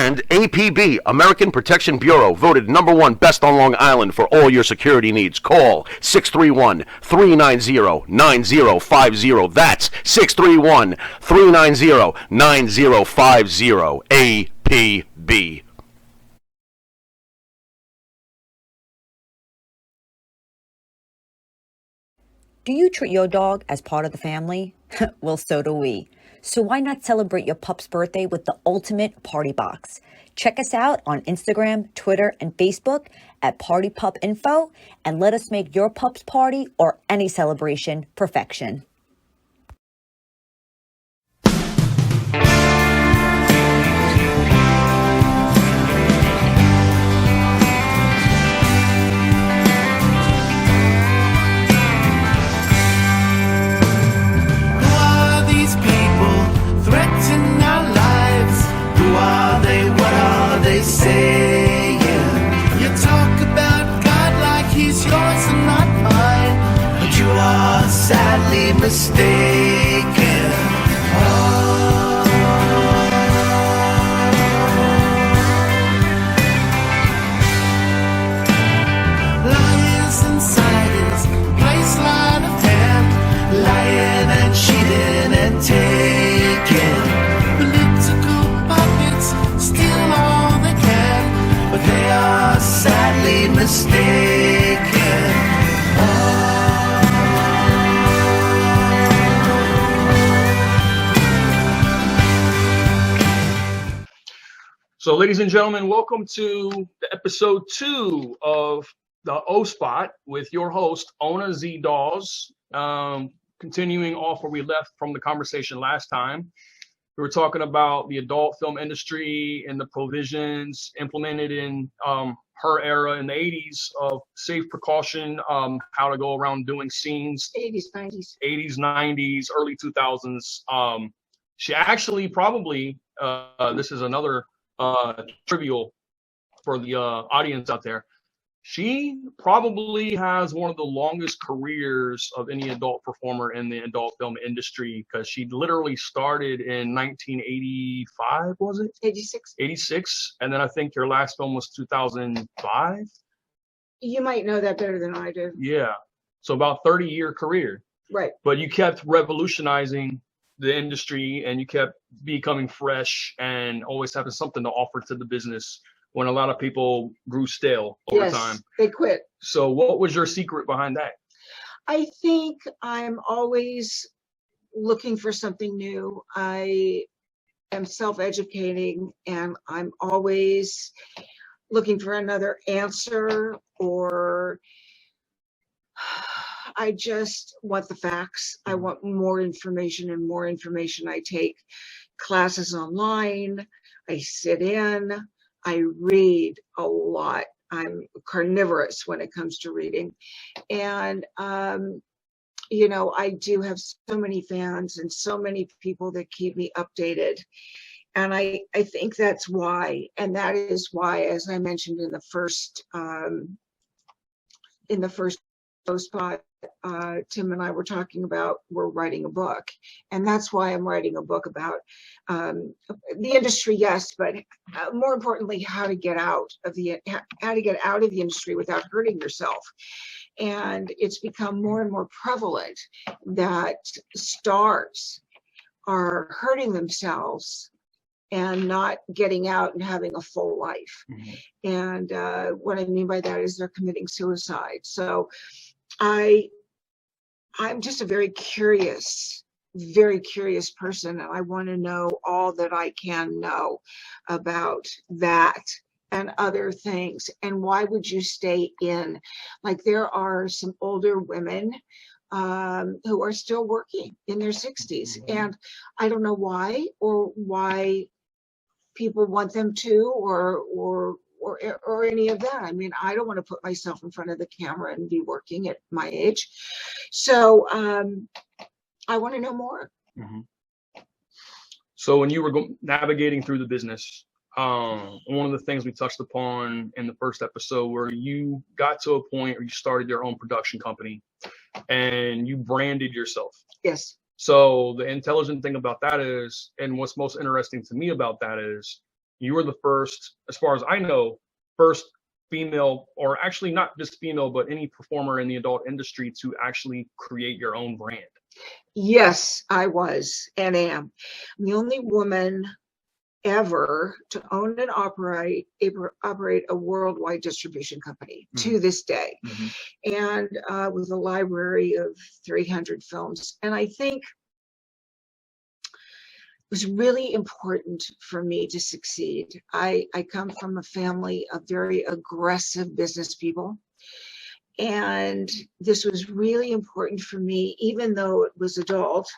And APB, American Protection Bureau, voted #1 best on Long Island for all your security needs. Call 631-390-9050. That's 631-390-9050. APB. Do you treat your dog as part of the family? Well, so do we. So why not celebrate your pup's birthday with the ultimate party box? Check us out on Instagram, Twitter, and Facebook at Party Pup Info, and let us make your pup's party or any celebration perfection. Saying you talk about God like he's yours and not mine, but you are sadly mistaken. Liars and sighters play sleight of hand, lying and cheating and taking. Political puppets steal all they can, but they are sadly mistaken. So, ladies and gentlemen, welcome to the episode 2 of the O Spot with your host, Ona Zee Dawes. Continuing off where we left from the conversation last time. We were talking about the adult film industry and the provisions implemented in her era in the 80s of safe precaution, how to go around doing scenes. 80s, 90s. 80s, 90s, early 2000s. She actually probably, this is another trivial for the audience out there. She probably has one of the longest careers of any adult performer in the adult film industry, because she literally started in 1985, was it? 86. 86. And then I think your last film was 2005. You might know that better than I do. Yeah. So about 30-year career. Right. But you kept revolutionizing the industry and you kept becoming fresh and always having something to offer to the business when a lot of people grew stale over time. They quit. So what was your secret behind that? I think I'm always looking for something new. I am self-educating and I'm always looking for another answer, or I just want the facts. I want more information and more information. I take classes online. I sit in. I read a lot. I'm carnivorous when it comes to reading. And, you know, I do have so many fans and so many people that keep me updated. And I think that's why. And that is why, as I mentioned in the first spot, Tim and I were talking about, we're writing a book, and that's why I'm writing a book about the industry, yes, but more importantly, how to get out of the industry without hurting yourself. And it's become more and more prevalent that stars are hurting themselves and not getting out and having a full life. Mm-hmm. And what I mean by that is they're committing suicide. So I'm just a very curious person, and I want to know all that I can know about that and other things. And why would you stay in? Like, there are some older women who are still working in their 60s, and I don't know why, or why people want them to, or any of that. I mean, I don't want to put myself in front of the camera and be working at my age. So I want to know more. Mm-hmm. So when you were navigating through the business, one of the things we touched upon in the first episode, where you got to a point where you started your own production company and you branded yourself. Yes. So the intelligent thing about that is, and what's most interesting to me about that is, You were the first, as far as I know, first female, or actually not just female, but any performer in the adult industry to actually create your own brand. Yes, I was and am. I'm the only woman ever to own and operate a worldwide distribution company to this day, and with a library of 300 films. And I think it was really important for me to succeed. I come from a family of very aggressive business people. And this was really important for me, even though it was adult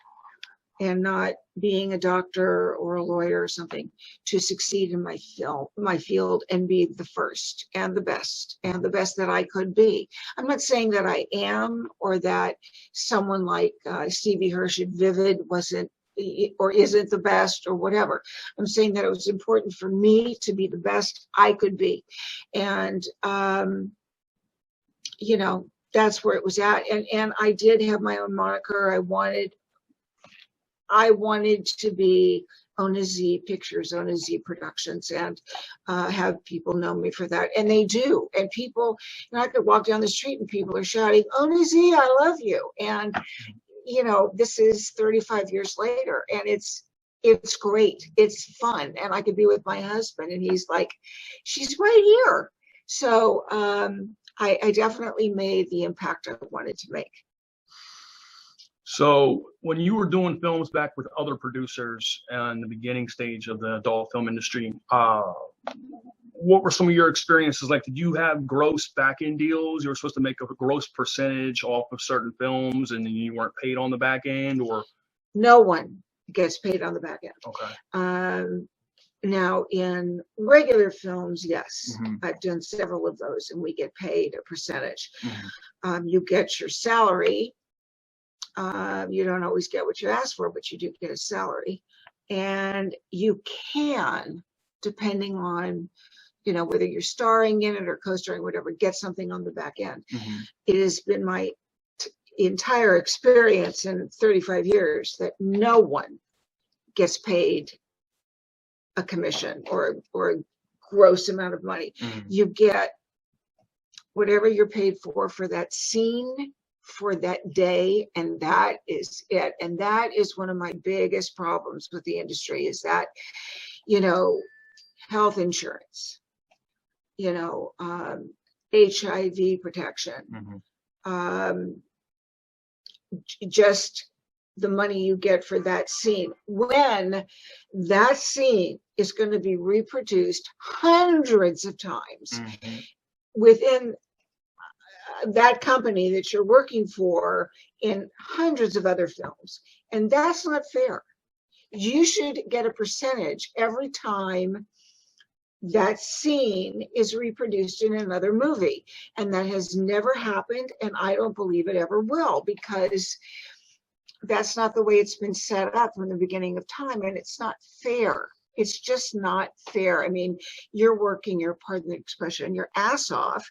and not being a doctor or a lawyer or something, to succeed in my field and be the first and the best that I could be. I'm not saying that I am, or that someone like Stevie Hirsch at Vivid wasn't or isn't the best or whatever. I'm saying that it was important for me to be the best I could be. And, you know, that's where it was at. And I did have my own moniker. I wanted to be Ona Zee Pictures, Ona Zee Productions, and have people know me for that. And they do. And people, you know, I could walk down the street and people are shouting, Ona Zee, I love you. And, you know, this is 35 years later, and it's great. It's fun. And I could be with my husband and he's like, she's right here. So I definitely made the impact I wanted to make. So when you were doing films back with other producers in the beginning stage of the adult film industry, what were some of your experiences like? Did you have gross back-end deals? You were supposed to make a gross percentage off of certain films and then you weren't paid on the back end, or? No one gets paid on the back end. Okay. Now, in regular films, yes, I've done several of those, and we get paid a percentage. You get your salary. You don't always get what you ask for, but you do get a salary. And you can, depending on, you know, whether you're starring in it or co-starring, whatever, get something on the back end. It has been my entire experience in 35 years that no one gets paid a commission or a gross amount of money. You get whatever you're paid for that scene, for that day, and that is it. And that is one of my biggest problems with the industry, is that, you know, health insurance, you know, HIV protection, just the money you get for that scene, when that scene is going to be reproduced hundreds of times within that company that you're working for in hundreds of other films. And that's not fair. You should get a percentage every time that scene is reproduced in another movie. And that has never happened, and I don't believe it ever will, because that's not the way it's been set up from the beginning of time, and it's not fair. It's just not fair. I mean, you're working your, pardon the expression, your ass off,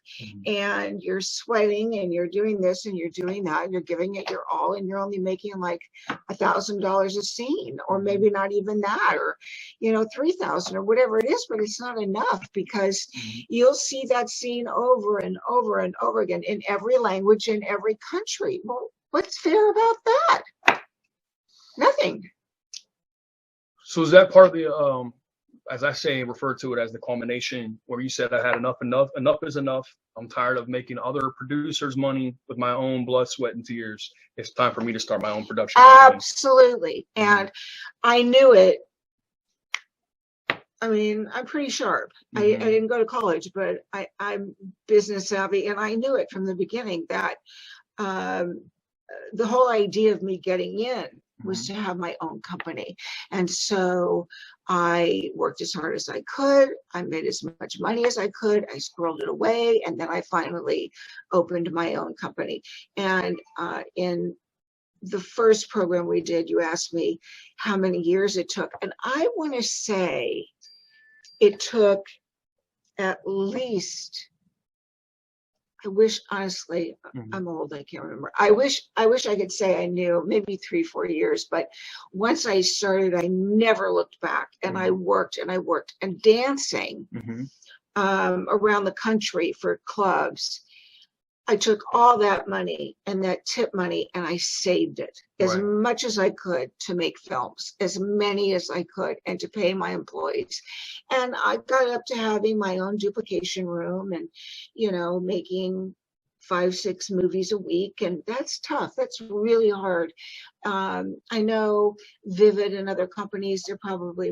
and you're sweating, and you're doing this, and you're doing that, and you're giving it your all, and you're only making like $1,000 a scene, or maybe not even that, or, you know, 3,000 or whatever it is, but it's not enough, because you'll see that scene over and over and over again in every language, in every country. Well, what's fair about that? Nothing. So is that part of the, as I say, refer to it as the culmination, where you said I had enough is enough. I'm tired of making other producers money with my own blood, sweat, and tears. It's time for me to start my own production company. Absolutely. And I knew it. I mean, I'm pretty sharp. I didn't go to college, but I'm business savvy, and I knew it from the beginning that the whole idea of me getting in was to have my own company. And so I worked as hard as I could. I made as much money as I could. I squirreled it away. And then I finally opened my own company. And in the first program we did, you asked me how many years it took. And I want to say it took at least I wish, honestly, Mhm. I'm old, I can't remember. I wish I could say I knew, maybe 3-4 years, but once I started, I never looked back, and I worked and I worked. And dancing Mhm. around the country for clubs, I took all that money and that tip money and I saved it as Right. much as I could to make films, as many as I could, and to pay my employees. And I got up to having my own duplication room and, making 5-6 movies a week. And that's tough. That's really hard. I know Vivid and other companies, they're probably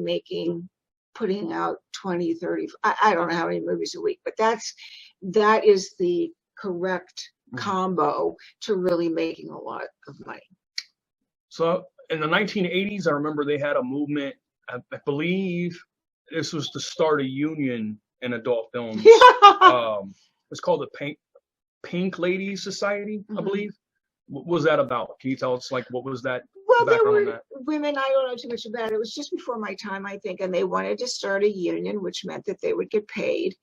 putting out 20, 30, I don't know how many movies a week, but that is the correct combo to really making a lot of money. So in the 1980s, I remember they had a movement. I believe this was to start a union in adult films. It's called the Pink Ladies Society, I believe. What was that about? Can you tell us, like, what was that? Well, there background on were that? women, I don't know too much about it. It was just before my time, I think, and they wanted to start a union, which meant that they would get paid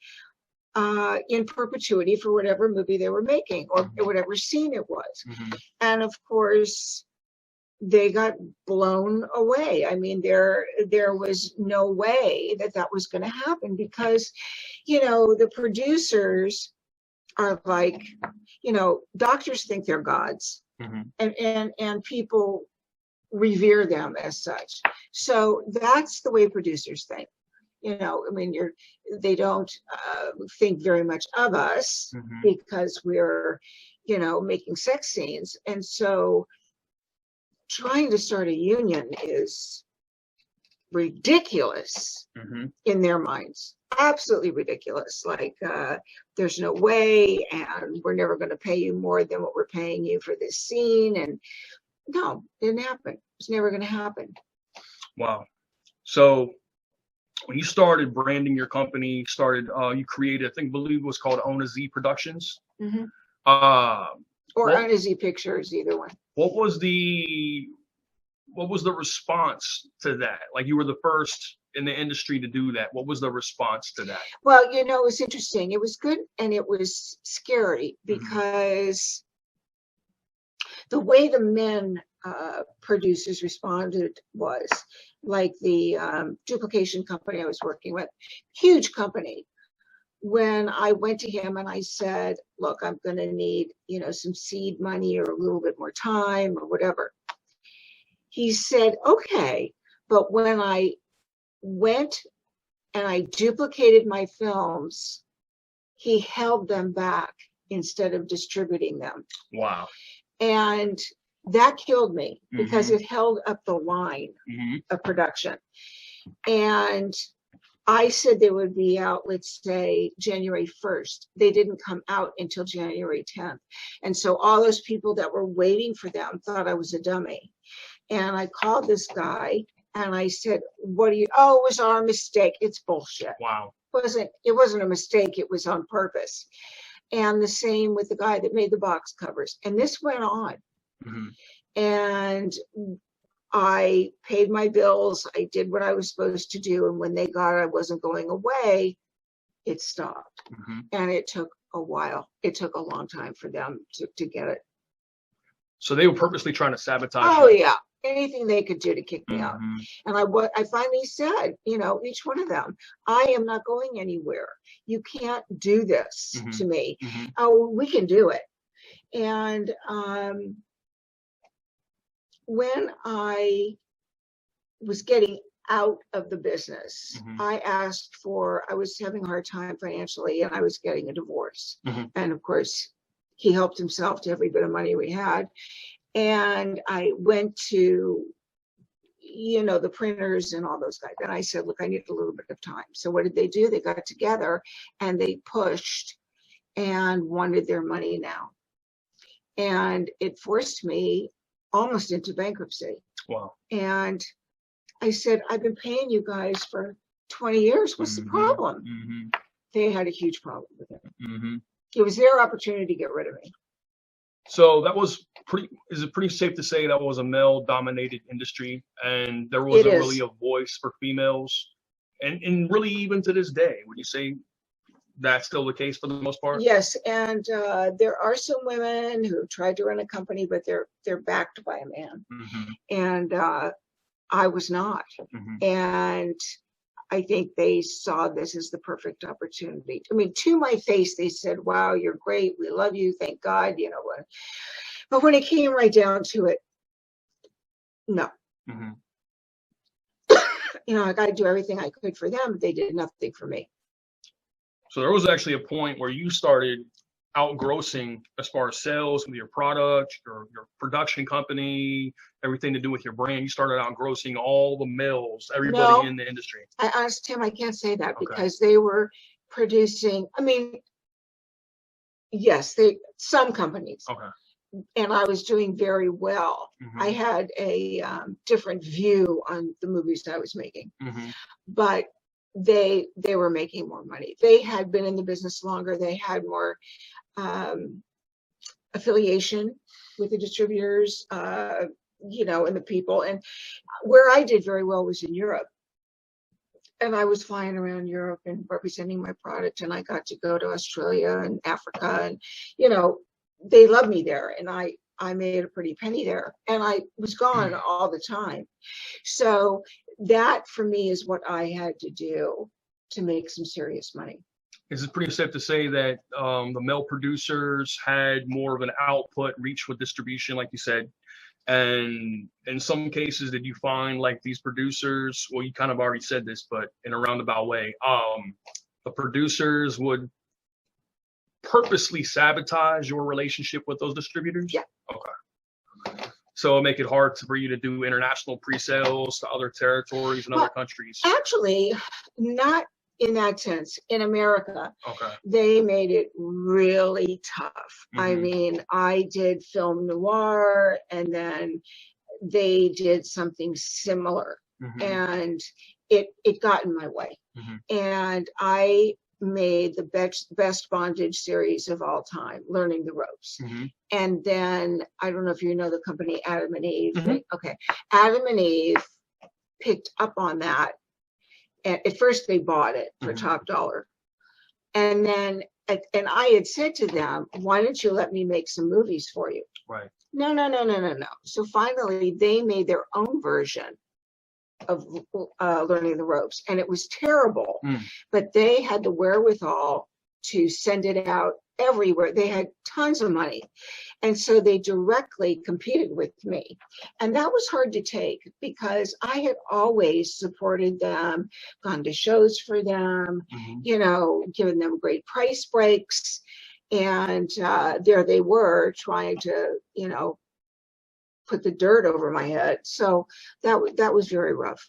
in perpetuity for whatever movie they were making or whatever scene it was. And of course, they got blown away. I mean, there was no way that was going to happen because, the producers are like, doctors think they're gods, and people revere them as such. So that's the way producers think. I mean, they don't think very much of us because we're, making sex scenes. And so trying to start a union is ridiculous in their minds. Absolutely ridiculous. Like, there's no way, and we're never going to pay you more than what we're paying you for this scene. And no, it didn't happen. It's never going to happen. Wow. So when you started branding your company, you created, I believe it was called Ona Zee Productions. Or Ona Zee Pictures, either one. What was the response to that? Like, you were the first in the industry to do that. What was the response to that? Well, it was interesting. It was good and it was scary because the way the men producers responded was like the duplication company I was working with, huge company. When I went to him and I said, look, I'm going to need, some seed money or a little bit more time or whatever. He said, okay. But when I went and I duplicated my films, he held them back instead of distributing them. Wow. And that killed me because it held up the line of production. And I said they would be out, let's say, January 1st. They didn't come out until January 10th. And so all those people that were waiting for them thought I was a dummy. And I called this guy and I said, it was our mistake. It's bullshit. Wow. It wasn't a mistake. It was on purpose. And the same with the guy that made the box covers. And this went on. And I paid my bills. I did what I was supposed to do. And when they got it, I wasn't going away. It stopped. And it took a while. It took a long time for them to get it. So they were purposely trying to sabotage. Oh, yeah. Anything they could do to kick me out. And I finally said, each one of them, I am not going anywhere. You can't do this to me. Oh, we can do it. And when I was getting out of the business, I was having a hard time financially and I was getting a divorce. And of course, he helped himself to every bit of money we had. And I went to, the printers and all those guys. And I said, look, I need a little bit of time. So what did they do? They got together and they pushed and wanted their money now. And it forced me almost into bankruptcy. Wow. And I said, I've been paying you guys for 20 years. What's the problem? They had a huge problem with it. It was their opportunity to get rid of me. So is it pretty safe to say that was a male-dominated industry and there wasn't really a voice for females? And really, even to this day, would you say that's still the case for the most part? Yes, and there are some women who tried to run a company, but they're backed by a man, and I was not. And I think they saw this as the perfect opportunity. I mean, to my face, they said, "Wow, you're great. We love you. Thank God." You know what? But when it came right down to it, no. You know, I got to do everything I could for them. They did nothing for me. So there was actually a point where you started outgrossing as far as sales with your product, your production company, everything to do with your brand. You started outgrossing all the males, everybody in the industry. I asked Tim, I can't say that Okay. because they were producing, I mean, yes, some companies. Okay. And I was doing very well. I had a different view on the movies that I was making, but they were making more money. They had been in the business longer. They had more affiliation with the distributors, you know, and the people. And where I did very well was in Europe. And I was flying around Europe and representing my product. And I got to go to Australia and Africa, and, you know, they loved me there, and I made a pretty penny there, and I was gone all the time. So that for me is what I had to do to make some serious money. Is it pretty safe to say that the male producers had more of an output reach with distribution, like you said? And in some cases, did you find like these producers, well, you kind of already said this, but in a roundabout way, the producers would purposely sabotage your relationship with those distributors? Yeah. Okay. So make it hard for you to do international pre-sales to other territories and other countries? Actually, not in that sense. In America, they made it really tough. I mean, I did film noir, and then they did something similar, and it got in my way. And I made the best bondage series of all time, Learning the Ropes. And then, I don't know if you know the company Adam and Eve. Okay. Adam and Eve picked up on that. And at first they bought it for top dollar. And then, and I had said to them, why don't you let me make some movies for you? Right. No. So finally they made their own version of Learning the Ropes, and it was terrible, but they had the wherewithal to send it out everywhere. They had tons of money, and so they directly competed with me, and that was hard to take because I had always supported them, gone to shows for them, you know, given them great price breaks, and there they were trying to, you know, put the dirt over my head. So that was very rough.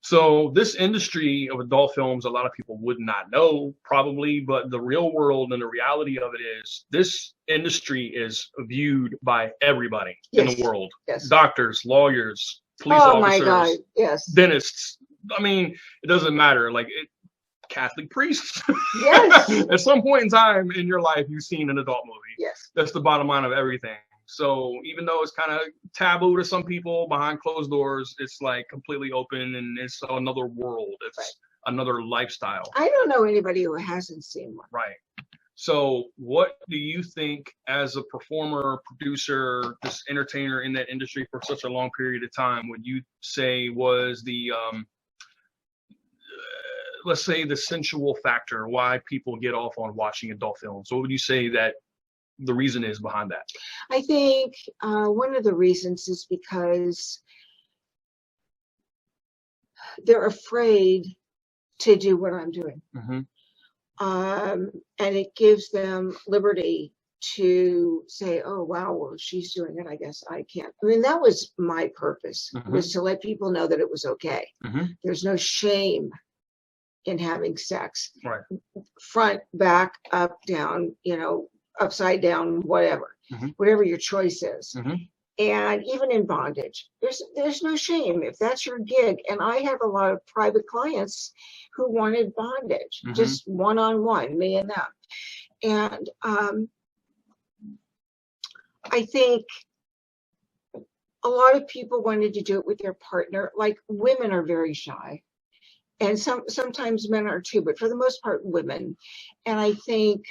So this industry of adult films, a lot of people would not know probably, but the real world and the reality of it is this industry is viewed by everybody in the world. Doctors, lawyers, police officers, my God. Yes. Dentists. I mean, it doesn't matter. Like Catholic priests. Yes. At some point in time in your life, you've seen an adult movie. Yes. That's the bottom line of everything. So even though it's kind of taboo to some people behind closed doors, it's like completely open, and it's another world. It's another lifestyle. I don't know anybody who hasn't seen one. Right. So what do you think as a performer, producer, this entertainer in that industry for such a long period of time, would you say was the, let's say the sensual factor, why people get off on watching adult films? What would you say that the reason is behind that? I think one of the reasons is because they're afraid to do what I'm doing. And it gives them liberty to say, oh, wow, well, she's doing it, I guess I can't. I mean, that was my purpose, was to let people know that it was okay. There's no shame in having sex. Right. Front, back, up, down, you know, upside down, whatever your choice is. And even in bondage, there's no shame if that's your gig. And I have a lot of private clients who wanted bondage, just one-on-one, me and them. And I think a lot of people wanted to do it with their partner. Like, women are very shy. And sometimes men are too, but for the most part, women. And I think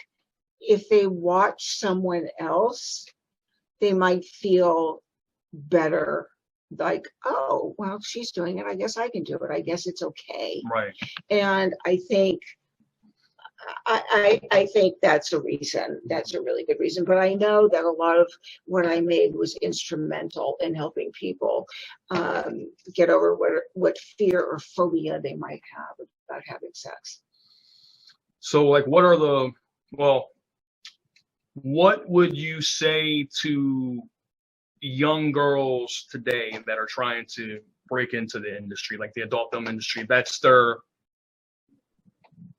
if they watch someone else, they might feel better. Like, oh, well, she's doing it. I guess I can do it. I guess it's okay. Right. And I think I think that's a reason. That's a really good reason. But I know that a lot of what I made was instrumental in helping people get over what fear or phobia they might have about having sex. So, like, what would you say to young girls today that are trying to break into the industry, like the adult film industry? That's their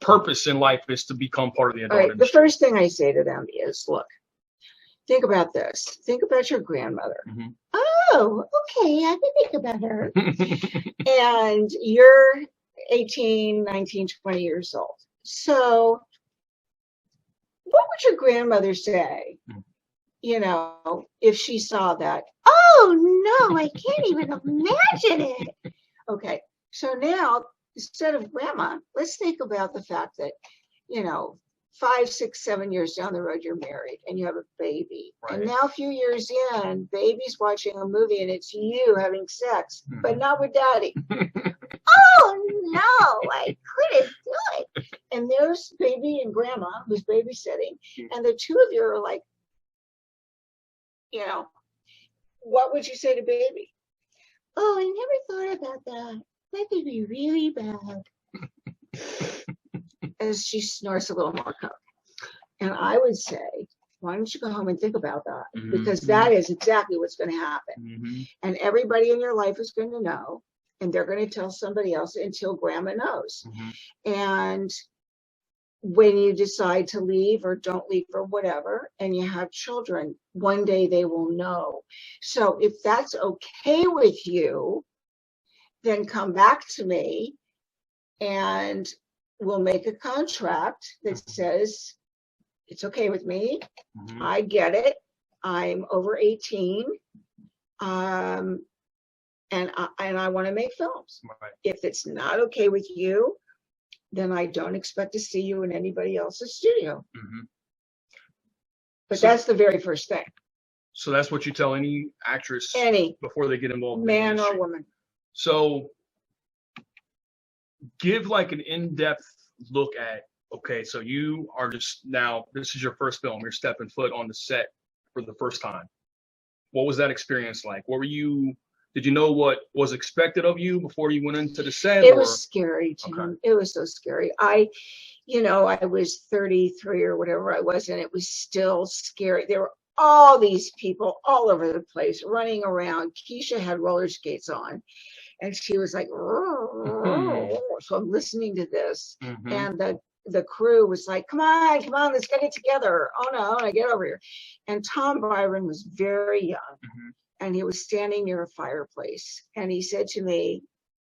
purpose in life, is to become part of the adult industry. The first thing I say to them is, look, think about this. Think about your grandmother. Mm-hmm. Oh, okay, I can think about her. And you're 18, 19, 20 years old. So what would your grandmother say, you know, if she saw that? Oh, no, I can't even imagine it. Okay, so now, instead of grandma, let's think about the fact that, you know, 5, 6, 7 years down the road, you're married and you have a baby. Right. And now a few years in, baby's watching a movie and it's you having sex, but not with daddy. Oh, no, I couldn't do it. And there's baby and grandma who's babysitting. And the two of you are like, you know, what would you say to baby? Oh, I never thought about that. That could be really bad. As she snorts a little more coke. And I would say, why don't you go home and think about that? Because that is exactly what's going to happen. And everybody in your life is going to know, and they're going to tell somebody else until grandma knows. And when you decide to leave or don't leave or whatever, and you have children, one day they will know. So if that's okay with you, then come back to me and we'll make a contract that says it's okay with me. I get it. I'm over 18. And I want to make films. Right. If it's not okay with you, then I don't expect to see you in anybody else's studio. But that's the very first thing. So that's what you tell any actress before they get involved, man or woman. So give like an in-depth look at, okay, so you are just now, this is your first film, you're stepping foot on the set for the first time. What was that experience like? Did you know what was expected of you before you went into the set? It was scary, Tim. Okay. It was so scary. I was 33 or whatever I was, and it was still scary. There were all these people all over the place running around. Keisha had roller skates on, and she was like, so I'm listening to this, and the crew was like, come on, let's get it together. Oh no, get over here. And Tom Byron was very young, and he was standing near a fireplace, and he said to me,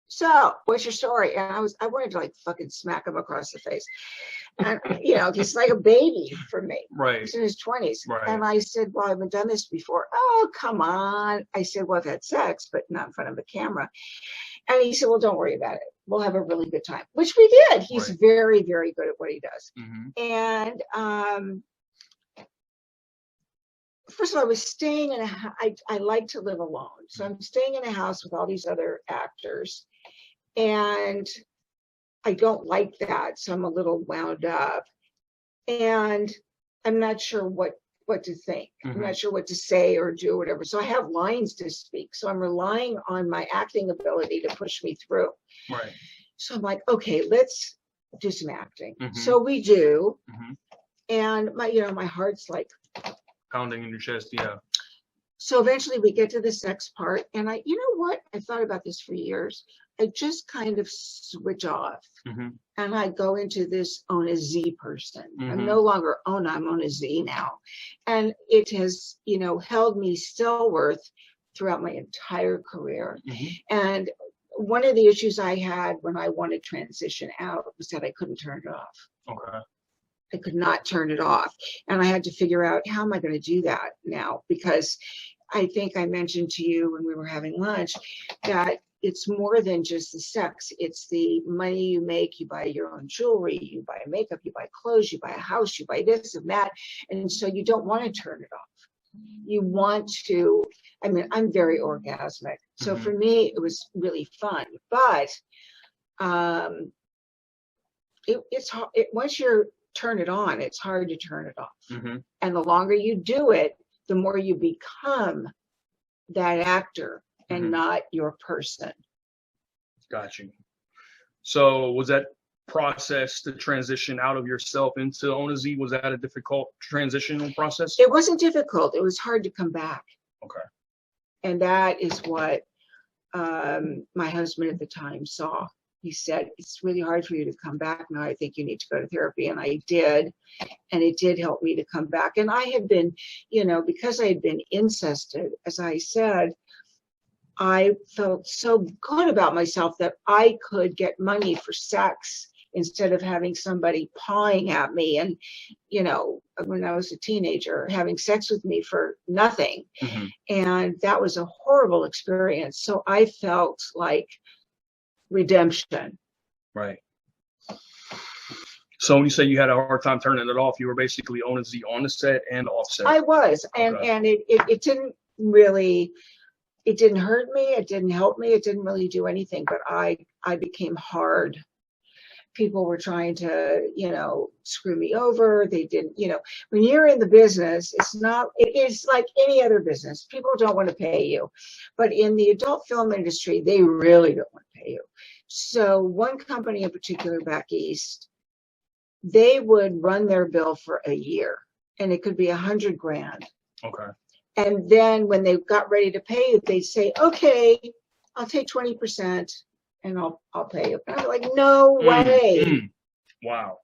so what's your story? And I wanted to like fucking smack him across the face. And he's like a baby for me. Right. He's in his 20s. Right. And I said, well, I haven't done this before. Oh, come on. I said, well, I've had sex, but not in front of a camera. And he said, well, don't worry about it. We'll have a really good time, which we did. He's very, very good at what he does. And first of all, I was staying in I like to live alone. So I'm staying in a house with all these other actors. And I don't like that. So I'm a little wound up. And I'm not sure what to think. I'm not sure what to say or do or whatever. So I have lines to speak. So I'm relying on my acting ability to push me through. Right. So I'm like, okay, let's do some acting. So we do. And my heart's like pounding in your chest. Yeah. So eventually we get to the sex part, and you know what? I thought about this for years. I just kind of switch off, and I go into this Ona Zee person. I'm no longer Ona, I'm Ona Zee now. And it has, held me stalwart throughout my entire career. And one of the issues I had when I wanted to transition out was that I couldn't turn it off. Okay. I could not turn it off. And I had to figure out, how am I going to do that now? Because I think I mentioned to you when we were having lunch that, it's more than just the sex. It's the money you make. You buy your own jewelry, you buy makeup, you buy clothes, you buy a house, you buy this and that. And so you don't want to turn it off. You want to, I mean, I'm very orgasmic. So for me, it was really fun. But it's hard. Once you turn it on, it's hard to turn it off. And the longer you do it, the more you become that actor and not your person. Got you. So was that process to transition out of yourself into Ona Zee, was that a difficult transitional process? It wasn't difficult. It was hard to come back. Okay. And that is what my husband at the time saw. He said, it's really hard for you to come back now. I think you need to go to therapy. And I did. And it did help me to come back. And I had been, you know, because I had been incested, as I said, I felt so good about myself that I could get money for sex instead of having somebody pawing at me and, you know, when I was a teenager, having sex with me for nothing. And that was a horrible experience. So I felt like redemption. Right. So when you say you had a hard time turning it off, you were basically Ona Zee on the set and off set. I was. And Okay. and it didn't really, it didn't hurt me. It didn't help me. It didn't really do anything, but I became hard. People were trying to, you know, screw me over. They didn't, you know, when you're in the business, it is like any other business. People don't want to pay you. But in the adult film industry, they really don't want to pay you. So one company in particular back east, they would run their bill for a year and it could be $100,000. Okay. And then when they got ready to pay you, they'd say, okay, I'll take 20%. And I'll pay you. And I'm like, no way. Wow.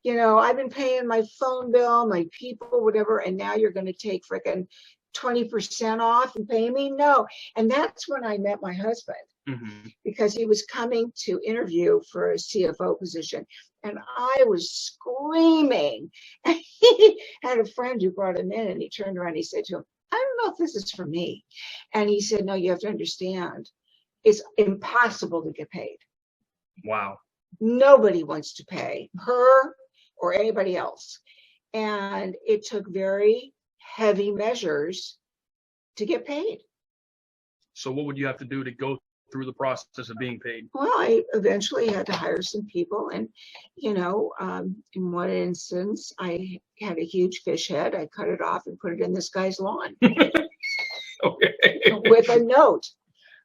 You know, I've been paying my phone bill, my people, whatever, and now you're going to take frickin' 20% off and pay me? No. And that's when I met my husband, because he was coming to interview for a CFO position. And I was screaming. And he had a friend who brought him in, and he turned around and he said to him, I don't know if this is for me. And he said, no, you have to understand. It's impossible to get paid. Wow. Nobody wants to pay her or anybody else. And it took very heavy measures to get paid. So what would you have to do to go through the process of being paid? Well, I eventually had to hire some people. And, you know, in one instance, I had a huge fish head. I cut it off and put it in this guy's lawn. Okay. With a note.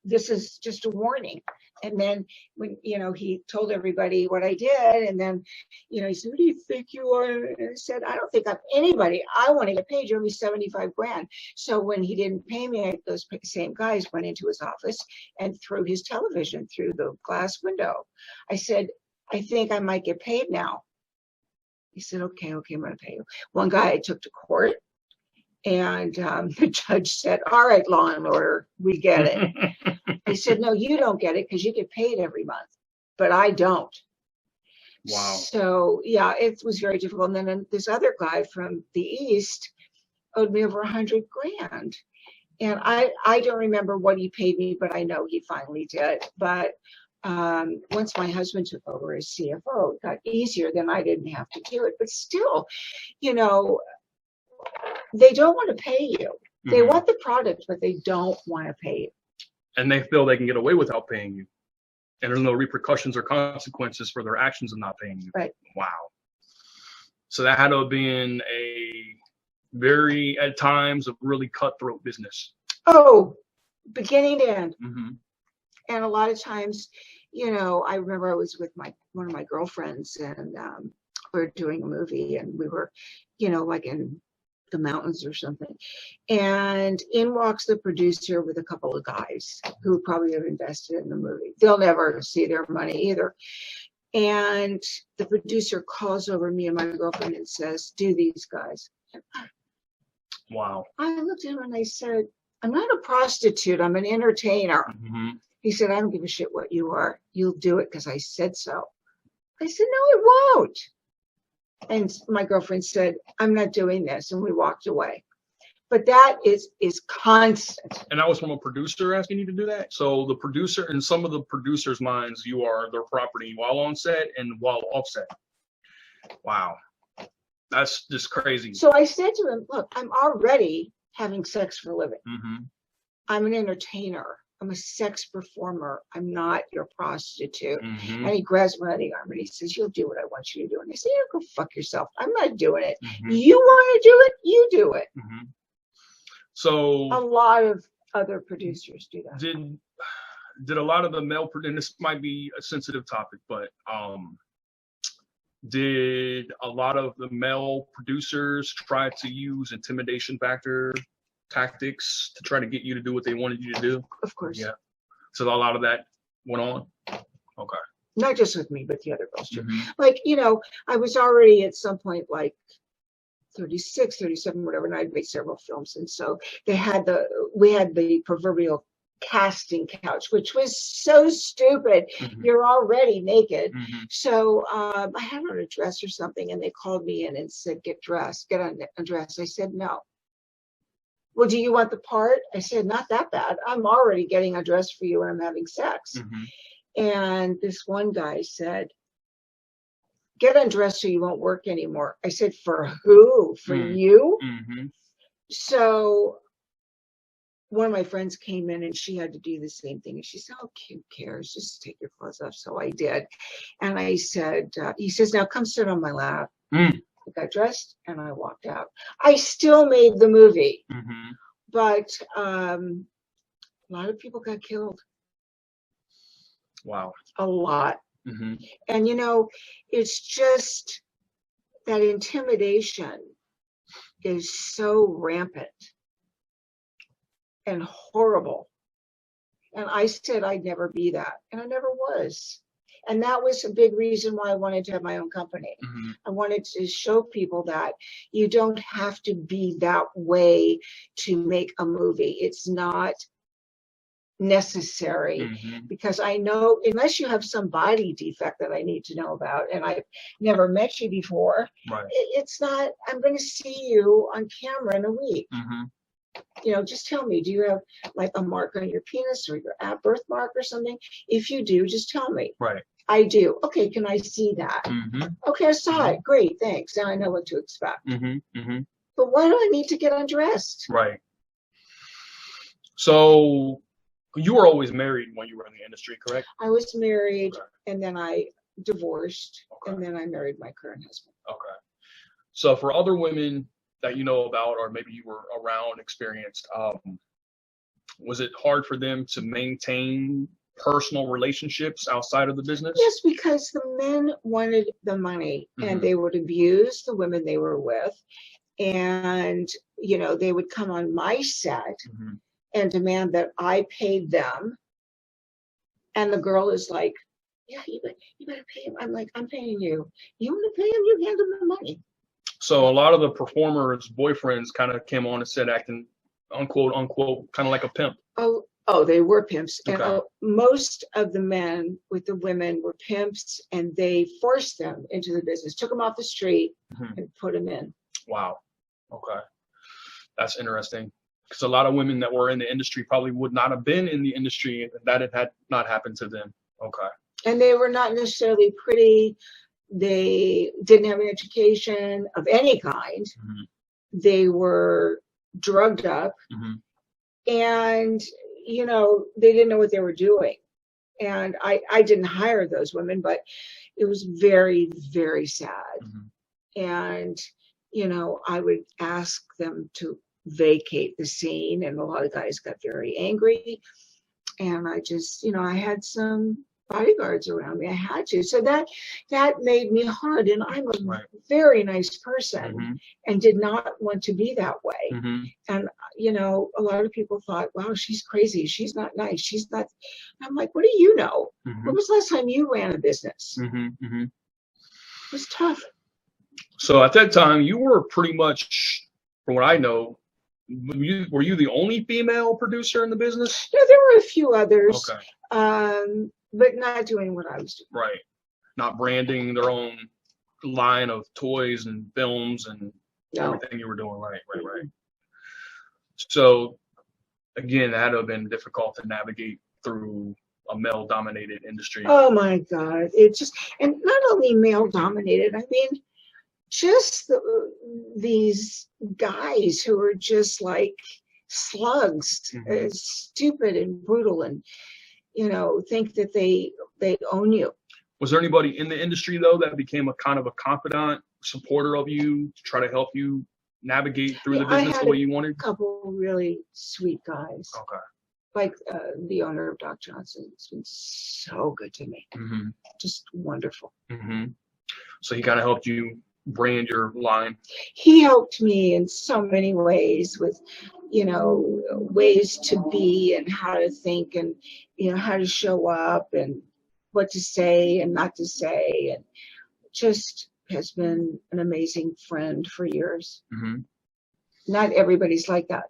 This is just a warning. And then when, you know, he told everybody what I did, and then, you know, he said, who do you think you are? And I said, I don't think I'm anybody. I want to get paid. You owe me $75,000. So when he didn't pay me, those same guys went into his office and threw his television through the glass window. I said, I think I might get paid now. He said, okay, I'm going to pay you. One guy I took to court. And the judge said, all right, law and order, we get it. He said, no, you don't get it because you get paid every month, but I don't. Wow. So, yeah, it was very difficult. And then this other guy from the East owed me over $100,000. And I don't remember what he paid me, but I know he finally did. But once my husband took over as CFO, it got easier. Then I didn't have to do it. But still, you know, they don't want to pay you. They want the product, but they don't want to pay you. And they feel they can get away without paying you. And there's no repercussions or consequences for their actions of not paying you. Right. Wow. So that had to have been a very, at times, a really cutthroat business. Oh, beginning to end. And a lot of times, you know, I remember I was with one of my girlfriends, and we were doing a movie, and we were, you know, like in the mountains or something, and in walks the producer with a couple of guys who probably have invested in the movie. They'll never see their money either. And the producer calls over me and my girlfriend and says, do these guys. Wow. I looked at him and I said, I'm not a prostitute, I'm an entertainer. He said, I don't give a shit what you are, you'll do it because I said so. I said, no, it won't. And my girlfriend said, I'm not doing this. And we walked away. But that is constant. And that was from a producer asking you to do that. So the producer, in some of the producers' minds, you are their property while on set and while off set. Wow, that's just crazy. So I said to him, look, I'm already having sex for a living. Mm-hmm. I'm an entertainer. I'm a sex performer. I'm not your prostitute. Mm-hmm. And he grabs me by the arm and he says, you'll do what I want you to do. And I said, yeah, go fuck yourself. I'm not doing it. Mm-hmm. You want to do it? You do it. Mm-hmm. So a lot of other producers do that. Did a lot of the male, and this might be a sensitive topic, but did a lot of the male producers try to use intimidation factor tactics to try to get you to do what they wanted you to do? Of course. Yeah. So a lot of that went on? Okay. Not just with me, but the other girls too. Mm-hmm. Like, you know, I was already at some point like 36, 37, whatever, and I'd made several films. And so we had the proverbial casting couch, which was so stupid. Mm-hmm. You're already naked. Mm-hmm. So I had on a dress or something, and they called me in and said, get undressed. I said, no. Well, do you want the part? I said, not that bad. I'm already getting undressed for you when I'm having sex. Mm-hmm. And this one guy said, get undressed so you won't work anymore. I said, for who? For you? Mm-hmm. So one of my friends came in and she had to do the same thing. And she said, oh, who cares? Just take your clothes off. So I did. And I said, he says, now come sit on my lap. Mm. I got dressed and I walked out. I still made the movie, Mm-hmm. but a lot of people got killed. Wow. A lot. Mm-hmm. And, you know, it's just that intimidation is so rampant and horrible. And I said I'd never be that. And I never was. And that was a big reason why I wanted to have my own company. Mm-hmm. I wanted to show people that you don't have to be that way to make a movie. It's not necessary. Mm-hmm. Because I know, unless you have some body defect that I need to know about, and I've never met you before, Right. It's not, I'm going to see you on camera in a week. Mm-hmm. You know, just tell me, do you have like a mark on your penis or your birthmark or something? If you do, just tell me. Right. I do. Okay, can I see that? Mm-hmm. Okay, I saw it. Great, thanks. Now I know what to expect. Mm-hmm. Mm-hmm. But why do I need to get undressed? Right. So you were always married when you were in the industry, correct? I was married, Okay. and then I divorced, Okay. and then I married my current husband. Okay. So for other women that you know about, or maybe you were around, experienced, was it hard for them to maintain personal relationships outside of the business? Yes, because the men wanted the money, and Mhm. they would abuse the women they were with. And, you know, they would come on my set Mhm. and demand that I paid them. And the girl is like, yeah, you better pay him. I'm like, I'm paying you. You want to pay him? You hand him the money. So a lot of the performers' boyfriends kind of came on and said acting, unquote, unquote, kind of like a pimp. Oh, they were pimps. And Okay. most of the men with the women were pimps, and they forced them into the business, took them off the street Mhm. and put them in. Wow. Okay. That's interesting. Because a lot of women that were in the industry probably would not have been in the industry if that had not happened to them. Okay. And they were not necessarily pretty. They didn't have an education of any kind. Mhm. They were drugged up, Mhm. and, you know, they didn't know what they were doing. And I didn't hire those women, but it was very, very sad. Mhm. And, you know, I would ask them to vacate the scene, and a lot of guys got very angry. And I just, you know, I had some bodyguards around me. I had to. So that made me hard. And I'm a Right. very nice person Mhm. and did not want to be that way. Mhm. And, you know, a lot of people thought, wow, she's crazy. She's not nice. She's not. I'm like, what do you know? Mhm. When was the last time you ran a business? Mhm. Mhm. It was tough. So at that time, you were pretty much, from what I know, were you the only female producer in the business? Yeah, there were a few others, Okay. but not doing what I was doing. Right. Not branding their own line of toys and films and No. everything you were doing. Right. Right. Right. So again, that would have been difficult to navigate through a male-dominated industry. Oh my God. It just, and not only male dominated, I mean, just these guys who are just like slugs, stupid and brutal, and, you know, think that they own you. Was there anybody in the industry though that became a kind of a confidant, supporter of you to try to help you navigate through the business the way you wanted? A couple really sweet guys. Okay. Like the owner of Doc Johnson. It's been so good to me. Just wonderful. So he kind of helped you brand your line. He helped me in so many ways with, you know, ways to be and how to think and, you know, how to show up and what to say and not to say, and just has been an amazing friend for years. Not everybody's like that.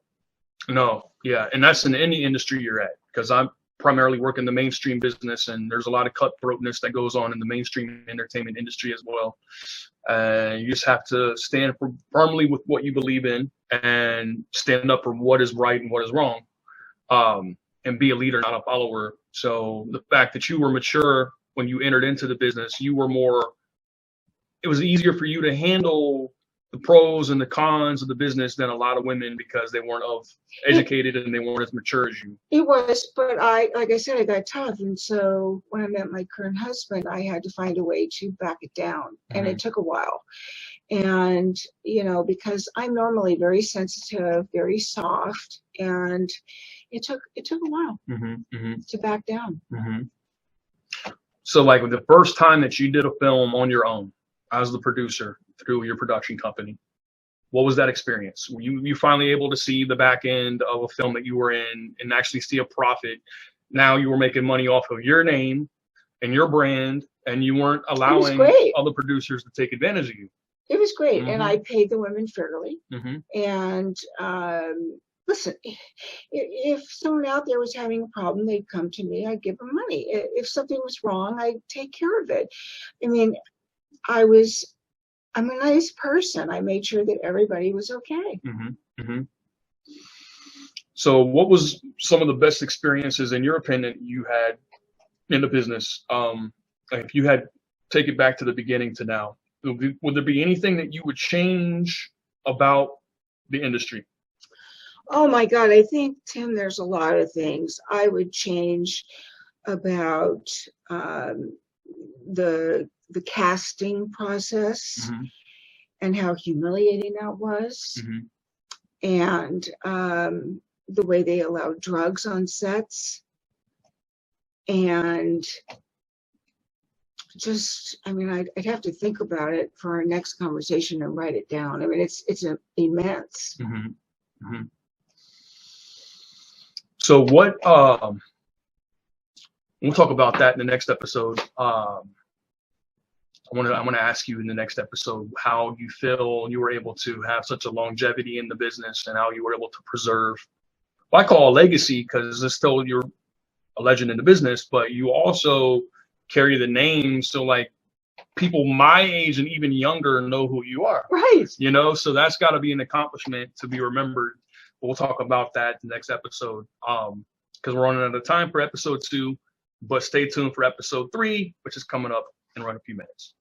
No, yeah, and that's in any industry you're at, because I'm primarily work in the mainstream business, and there's a lot of cutthroatness that goes on in the mainstream entertainment industry as well. You just have to stand firmly with what you believe in and stand up for what is right and what is wrong, and be a leader, not a follower. So the fact that you were mature when you entered into the business, it was easier for you to handle the pros and the cons of the business than a lot of women, because they weren't educated and they weren't as mature as you. It was, but like I said, I got tough. And so when I met my current husband, I had to find a way to back it down. And it took a while. And, you know, because I'm normally very sensitive, very soft, and it took a while to back down. So like the first time that you did a film on your own as the producer through your production company, what was that experience? Were you finally able to see the back end of a film that you were in and actually see a profit? Now you were making money off of your name and your brand, and you weren't allowing other producers to take advantage of you. It was great. And I paid the women fairly. And listen, if someone out there was having a problem, they'd come to me, I'd give them money. If something was wrong, I'd take care of it. I mean, I'm a nice person. I made sure that everybody was okay. So what was some of the best experiences, in your opinion, you had in the business? If you had take it back to the beginning to now, would there be anything that you would change about the industry? Oh my God, I think, Tim, there's a lot of things I would change about the casting process and how humiliating that was, and the way they allowed drugs on sets, and just, I mean, I'd have to think about it for our next conversation and write it down. I mean, it's immense. So what, we'll talk about that in the next episode. I want to ask you in the next episode how you feel you were able to have such a longevity in the business and how you were able to preserve, well, I call a legacy, because it's still, you're a legend in the business, but you also carry the name. So like people my age and even younger know who you are. Right. You know, so that's got to be an accomplishment to be remembered. We'll talk about that in the next episode, because we're running out of time for episode 2, but stay tuned for episode 3, which is coming up in around a few minutes.